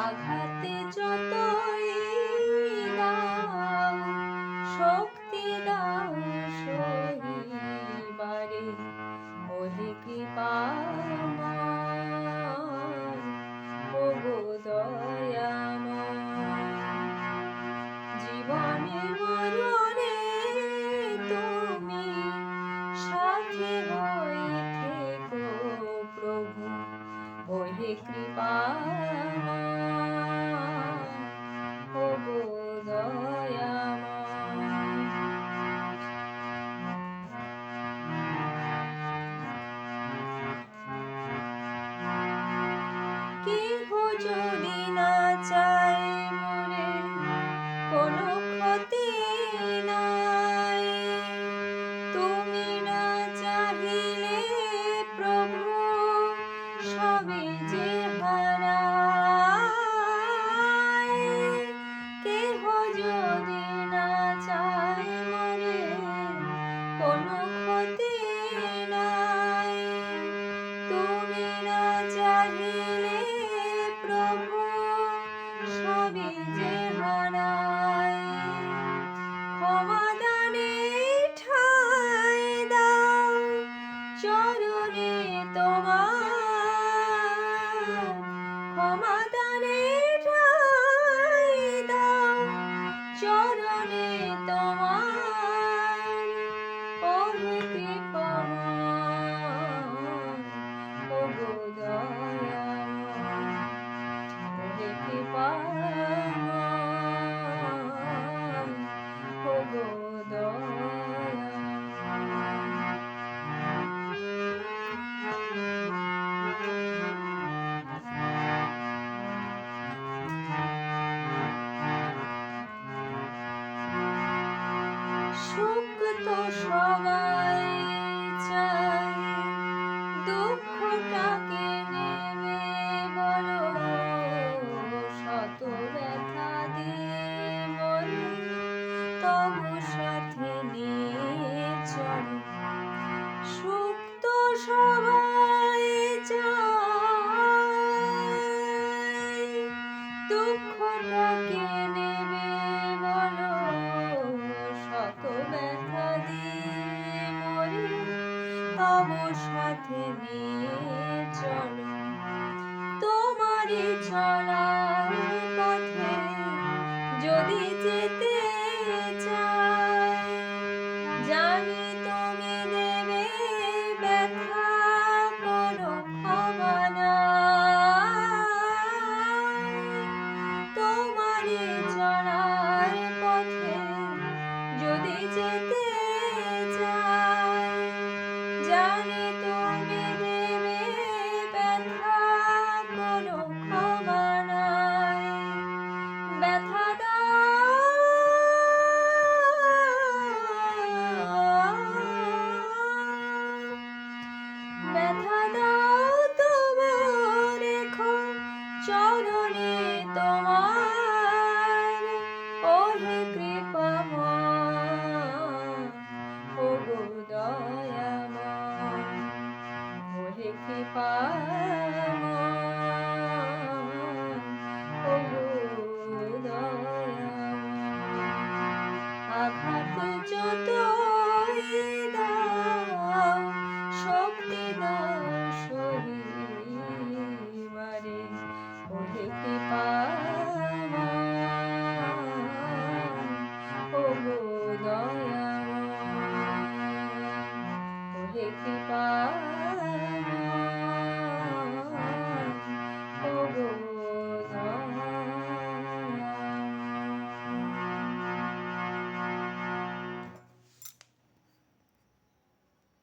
আঘাতে যতই দাও শক্তি দাও সহিবারে, ওহে কৃপাময় ওগো দয়াময়। জীবনে মরণে তুমি সাথী হয়ে থেকো প্রভু, ওহে কৃপাময় ওগো দয়াময়। কেহ যদি না চায় মোরে কোনো ক্ষতি নাই, তুমি না চাহিলে প্রভু সবই যে হারায়। কেহ যদি না চায় মোরে কোনো ক্ষতি নাই, তুমি না চাহিলে প্রভু সবই যে হারায়। ক্ষমা দানে ঠাঁই দাও চরণে তোমার, ক্ষমা দানে ঠাঁই দাও চরণে তোমার, ওহে কৃপাময় ওগো দয়াময়, ওহে কৃপাময় ওগো দয়াময়। সুখ তো সবাই চায়, দুঃখটাকে নেবে বলো, শত ব্যথা দিয়ে বলো তবু সাথে নিয়ে চলো। সুখ তো সবাই চায়, দুঃখটাকে নেবে বলো, শত ব্যথা দিয়ে মরে তবু সাথে নিয়ে চলো। তোমারই চলার পথে যদি যেতে চাই, জানি তুমি দেবে ব্যথা কোনো ক্ষমা নাই। তোমারই চলার পথে যদি যেতে চাই, জানি তুমি দেবে ব্যথা কোনো ক্ষমা নাই। ব্যথা দাও ব্যথা দাও তবু রেখো চরণে তোমার, ওহে কৃপাময় ওগো দয়াময়, ওহে কৃপাময় ওগো দয়াময়। আঘাত যতই দাও শক্তি দাও সহিবারে, ওহে কৃপা